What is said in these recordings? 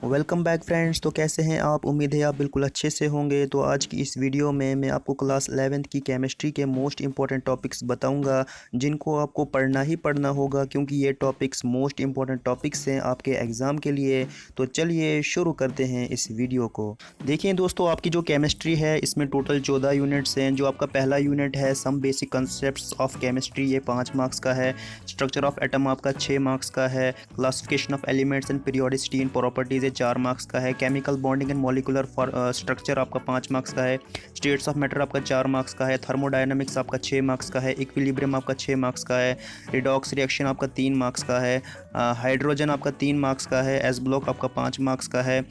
Welcome back friends. तो कैसे हैं आप? उम्मीद है आप बिल्कुल अच्छे से होंगे। तो आज की इस वीडियो में मैं आपको क्लास 11th की केमिस्ट्री के मोस्ट इंपॉर्टेंट टॉपिक्स बताऊंगा, जिनको आपको पढ़ना ही पढ़ना होगा, क्योंकि ये टॉपिक्स मोस्ट इंपॉर्टेंट टॉपिक्स हैं आपके एग्ज़ाम के लिए। तो चलिए शुरू करते हैं इस वीडियो को। देखिए दोस्तों, आपकी जो केमिस्ट्री है इसमें टोटल 14 यूनिट्स हैं। जो आपका पहला यूनिट है some basic concepts of chemistry, ये 5 मार्क्स का है। स्ट्रक्चर ऑफ एटम आपका 6 मार्क्स का है। Classification of elements and periodicity in properties 4 marks का है। Chemical bonding and molecular structure आपका 5 मार्क्स का है। स्टेट्स ऑफ मैटर आपका 4 मार्क्स का है। थर्मोडायनामिक्स आपका 6 मार्क्स का है। इक्विलिब्रियम आपका 6 मार्क्स का है। रिडॉक्स रिएक्शन आपका 3 मार्क्स का है। हाइड्रोजन आपका 3 मार्क्स का है। एस ब्लॉक आपका 5 मार्क्स का है।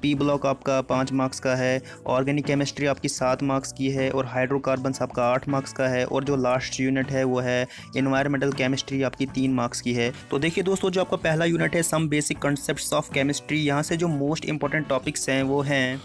पी ब्लॉक आपका 5 मार्क्स का है। ऑर्गेनिक केमिस्ट्री आपकी 7 मार्क्स की है और हाइड्रोकार्बन्स आपका 8 मार्क्स का है। और जो लास्ट यूनिट है वो है एनवायरमेंटल केमिस्ट्री, आपकी 3 मार्क्स की है। तो देखिए दोस्तों, जो आपका पहला यूनिट है some basic concepts of chemistry, यहाँ से जो मोस्ट इंपॉर्टेंट टॉपिक्स हैं वो हैं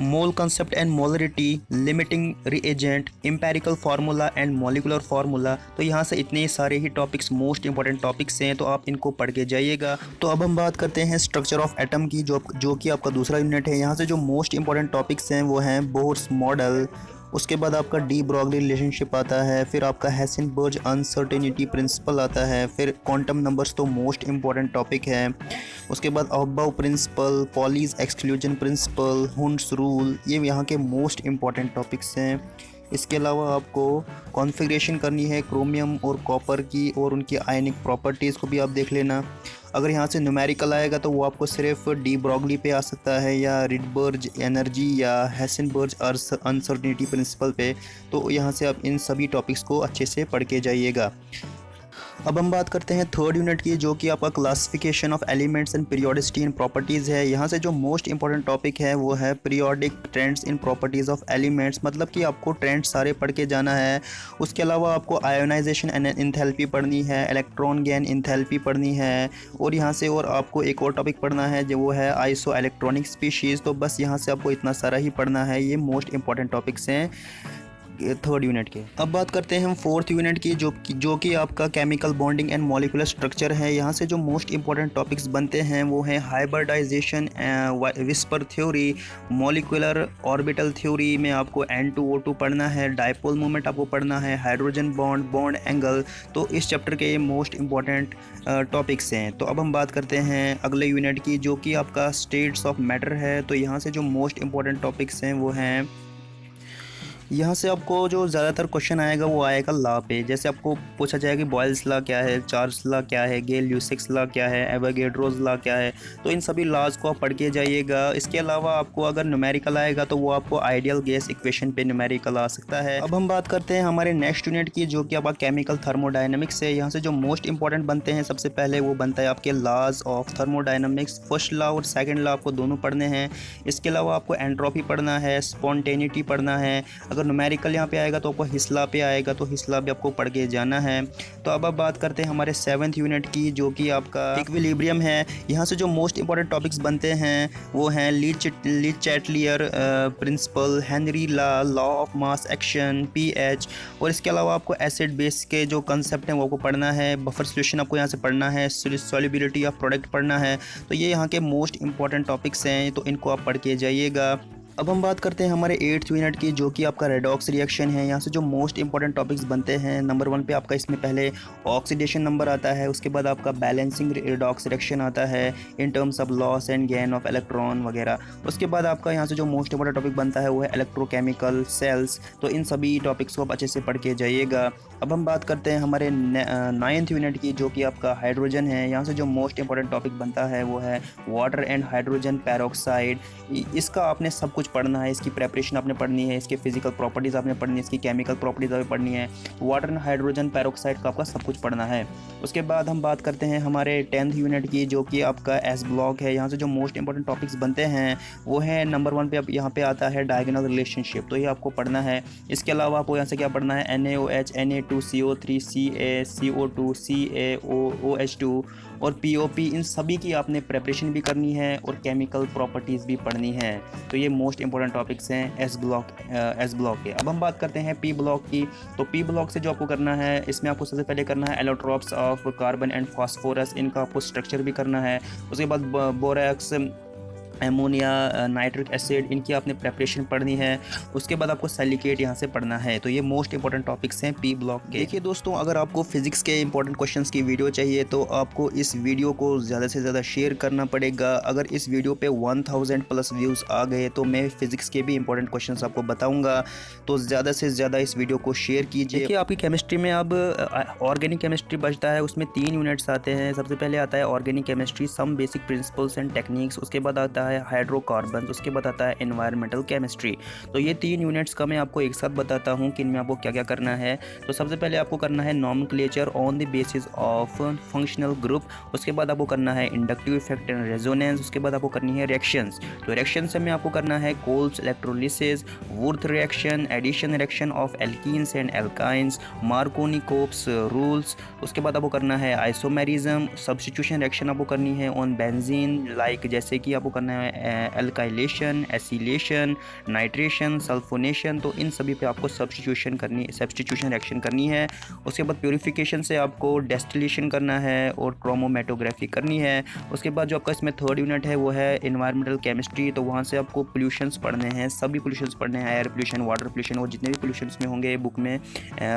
mole concept and molarity, limiting reagent, empirical formula and molecular formula. तो यहाँ से इतने सारे ही टॉपिक्स मोस्ट इंपॉर्टेंट टॉपिक्स हैं, तो आप इनको पढ़ के जाइएगा। तो अब हम बात करते हैं स्ट्रक्चर ऑफ एटम की, जो कि आपका दूसरा यूनिट है। यहाँ से जो मोस्ट इंपॉर्टेंट टॉपिक्स हैं वो हैं बोर्स मॉडल, उसके बाद आपका डी ब्रॉगली रिलेशनशिप आता है, फिर आपका हेसेनबर्ग अनसर्टेनिटी प्रिंसिपल आता है, फिर क्वांटम नंबर्स तो मोस्ट इंपॉर्टेंट टॉपिक है। उसके बाद aufbau principle, Pauli's exclusion principle, Hund's rule, ये यहाँ के मोस्ट इंपॉर्टेंट टॉपिक्स हैं। इसके अलावा आपको कॉन्फ़िगरेशन करनी है क्रोमियम और कॉपर की, और उनकी आयनिक प्रॉपर्टीज़ को भी आप देख लेना। अगर यहाँ से न्यूमेरिकल आएगा तो वो आपको सिर्फ डी ब्रॉगली पे आ सकता है, या रिडबर्ग एनर्जी, या हेसेनबर्ग अनसर्टेनिटी प्रिंसिपल पे। तो यहाँ से आप इन सभी टॉपिक्स को अच्छे से पढ़ के जाइएगा। अब हम बात करते हैं थर्ड यूनिट की, जो कि आपका classification of elements and periodicity in properties है। यहाँ से जो मोस्ट इंपॉर्टेंट टॉपिक है वो है periodic trends in properties of elements, मतलब कि आपको ट्रेंड्स सारे पढ़ के जाना है। उसके अलावा आपको आयोनाइजेशन एंड इंथैल्पी पढ़नी है, इलेक्ट्रॉन गेन इंथैल्पी पढ़नी है, और यहाँ से और आपको एक और टॉपिक पढ़ना है जो वो है आइसो इलेक्ट्रॉनिक स्पीशीज़। तो बस यहाँ से आपको इतना सारा ही पढ़ना है। ये मोस्ट इंपॉर्टेंट टॉपिक्स हैं थर्ड यूनिट के। अब बात करते हैं हम फोर्थ यूनिट की, जो कि आपका chemical bonding and molecular structure है। यहाँ से जो मोस्ट इंपॉर्टेंट टॉपिक्स बनते हैं वो हैं hybridisation, VSEPR theory, molecular orbital theory में आपको N2O2 पढ़ना है, डायपोल मोमेंट आपको पढ़ना है, हाइड्रोजन बॉन्ड, बॉन्ड एंगल। तो इस चैप्टर के ये मोस्ट इंपॉर्टेंट टॉपिक्स हैं। तो अब हम बात करते हैं अगले यूनिट की, जो कि आपका स्टेट्स ऑफ मैटर है। तो यहाँ से जो मोस्ट इंपॉर्टेंट टॉपिक्स हैं वो हैं, यहाँ से आपको जो ज़्यादातर क्वेश्चन आएगा वो आएगा लॉ पे। जैसे आपको पूछा जाएगा कि बॉयल्स लॉ क्या है, चार्ल्स लॉ क्या है, गेल ल्यूसिक्स लॉ क्या है, एवोगैड्रोस लॉ क्या है। तो इन सभी लॉज को आप पढ़ के जाइएगा। इसके अलावा आपको अगर न्यूमेरिकल आएगा तो वो आपको आइडियल गैस इक्वेशन पे न्यूमेरिकल आ सकता है। अब हम बात करते हैं हमारे नेक्स्ट यूनिट की, जो कि आपका केमिकल थर्मोडायनामिक्स है। यहाँ से जो मोस्ट इंपॉर्टेंट बनते हैं, सबसे पहले वो बनता है आपके laws of thermodynamics. First law और सेकेंड लॉ आपको दोनों पढ़ने हैं। इसके अलावा आपको एंट्रोपी पढ़ना है, स्पॉन्टेनिटी पढ़ना है। अगर न्यूमेरिकल यहाँ पे आएगा तो आपको हिस्ला पे आएगा, तो हिस्ला भी आपको पढ़ के जाना है। तो अब बात करते हैं हमारे 7th यूनिट की, जो कि आपका इक्विलिब्रियम है। यहाँ से जो मोस्ट इंपॉर्टेंट टॉपिक्स बनते हैं वो हैं ली Chatelier principal, Henry law, law of mass action, pH. और इसके अलावा आपको एसिड बेस के जो कंसेप्ट हैं वो आपको पढ़ना है। बफर सॉल्यूशन आपको यहाँ से पढ़ना है, सॉल्युबिलिटी ऑफ प्रोडक्ट पढ़ना है। तो ये यहाँ के मोस्ट इंपॉर्टेंट टॉपिक्स हैं, तो इनको आप पढ़ के जाइएगा। अब हम बात करते हैं हमारे 8th यूनिट की, जो कि आपका रेडॉक्स रिएक्शन है। यहाँ से जो मोस्ट इंपॉर्टेंट टॉपिक्स बनते हैं, नंबर 1 पे आपका इसमें पहले ऑक्सीडेशन नंबर आता है। उसके बाद आपका बैलेंसिंग रेडॉक्स रिएक्शन आता है in terms of loss and gain of electron वगैरह। उसके बाद आपका यहाँ से जो मोस्ट इंपॉर्टेंट टॉपिक बनता है वो है इलेक्ट्रोकेमिकल सेल्स। तो इन सभी टॉपिक्स को आप अच्छे से पढ़ के जाइएगा। अब हम बात करते हैं हमारे 9th यूनिट की, जो कि आपका हाइड्रोजन है। यहाँ से जो मोस्ट इंपॉर्टेंट टॉपिक बनता है वो है वाटर एंड हाइड्रोजन पेरोक्साइड। इसका आपने सब कुछ पढ़ना है। इसकी प्रेपरेशन आपने पढ़नी है, इसके फिजिकल प्रॉपर्टीज़ आपने पढ़नी है, इसकी केमिकल प्रॉपर्टीज़ आपने पढ़नी है। वाटर एंड हाइड्रोजन पेरोक्साइड का आपका सब कुछ पढ़ना है। उसके बाद हम बात करते हैं हमारे 10th यूनिट की, जो कि आपका एस ब्लॉक है। यहाँ से जो मोस्ट इंपॉर्टेंट टॉपिक्स बनते हैं वो है नंबर 1 पे यहाँ पे आता है डायगोनल रिलेशनशिप। तो ये आपको पढ़ना है। इसके अलावा आपको यहाँ से क्या पढ़ना है, NaOH, Na2CO3, Ca CO2, CaOH2, और पीओपी, इन सभी की आपने प्रेपरेशन भी करनी है और केमिकल प्रॉपर्टीज़ भी पढ़नी है। तो ये मोस्ट इंपॉर्टेंट टॉपिक्स हैं एस ब्लॉक के। अब हम बात करते हैं पी ब्लॉक की। तो पी ब्लॉक से जो आपको करना है, इसमें आपको सबसे पहले करना है allotropes of carbon and phosphorus, इनका आपको स्ट्रक्चर भी करना है। उसके बाद बोरैक्स, एमोनिया, नाइट्रिक एसिड, इनकी आपने प्रेपरेशन पढ़नी है। उसके बाद आपको सिलिकेट यहाँ से पढ़ना है। तो ये मोस्ट इंपॉर्टेंट टॉपिक्स हैं पी ब्लॉक के। देखिए दोस्तों, अगर आपको फिजिक्स के इंपॉर्टेंट क्वेश्चंस की वीडियो चाहिए तो आपको इस वीडियो को ज़्यादा से ज़्यादा शेयर करना पड़ेगा। अगर इस वीडियो पे 1000 प्लस व्यूज़ आ गए तो मैं फिजिक्स के भी इंपॉर्टेंट क्वेश्चंस आपको बताऊँगा। तो ज़्यादा से ज़्यादा इस वीडियो को शेयर कीजिए। देखिए, आपकी केमिस्ट्री में अब ऑर्गेनिक केमिस्ट्री बचता है, उसमें 3 यूनिट्स आते हैं। सबसे पहले आता है organic chemistry, some basic principles and techniques. उसके बाद आता है हाइड्रोकार्बन, उसके बाद आता है एनवायरमेंटल केमिस्ट्री। तो ये 3 यूनिट्स का मैं आपको एक साथ बताता हूँ कि इनमें आपको क्या क्या करना है। तो सबसे पहले आपको करना है nomenclature on the basis of functional group. उसके बाद आपको करना है इंडक्टिव इफेक्ट एंड रेजोनेंस। उसके बाद आपको करनी है रिएक्शंस। तो रिएक्शन से में आपको करना है Kolbe's electrolysis, Wurtz reaction, addition reaction of alkenes and alkynes, Markovnikov's rules. उसके बाद आपको करना है आइसोमेरिज्म, सब्स्टिट्यूशन रिएक्शन आपको करनी है ऑन बेंजीन, लाइक जैसे कि आपको करना है एल्काइलेशन, एसिलेशन, नाइट्रेशन, सल्फोनेशन। तो इन सभी पे आपको सब्स्टिट्यूशन रिएक्शन करनी है। उसके बाद प्योरीफिकेशन से आपको डेस्टिलेशन करना है और क्रोमोमेटोग्राफी करनी है। उसके बाद जो आपका इसमें 3rd यूनिट है वो है एनवायरमेंटल केमिस्ट्री। तो वहाँ से आपको पोल्यूशंस पढ़ने हैं, सभी पोल्यूशंस पढ़ने हैं, एयर पोल्यूशन, वाटर पोल्यूशन, और जितने भी पोल्यूशंस में होंगे बुक में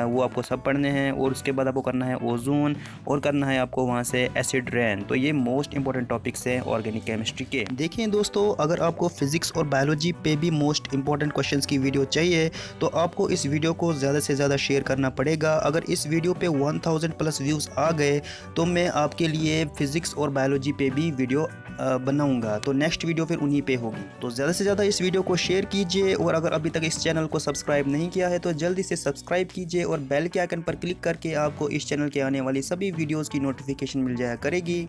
वो आपको सब पढ़ने हैं। और उसके बाद आपको करना है ओजोन, और करना है आपको वहाँ से एसिड रेन। तो ये मोस्ट इंपॉर्टेंट टॉपिक्स हैं ऑर्गेनिक केमिस्ट्री के। देखिए दोस्तों, अगर आपको फिजिक्स और बायोलॉजी पे भी मोस्ट इंपॉर्टेंट क्वेश्चंस की वीडियो चाहिए तो आपको इस वीडियो को ज़्यादा से ज़्यादा शेयर करना पड़ेगा। अगर इस वीडियो पे 1000 प्लस व्यूज़ आ गए तो मैं आपके लिए फिजिक्स और बायोलॉजी पे भी वीडियो बनाऊंगा। तो नेक्स्ट वीडियो फिर उन्हीं पे होगी। तो ज़्यादा से ज़्यादा इस वीडियो को शेयर कीजिए, और अगर अभी तक इस चैनल को सब्सक्राइब नहीं किया है तो जल्दी से सब्सक्राइब कीजिए, और बेल के आइकन पर क्लिक करके आपको इस चैनल के आने वाली सभी वीडियोज़ की नोटिफिकेशन मिल जाया करेगी।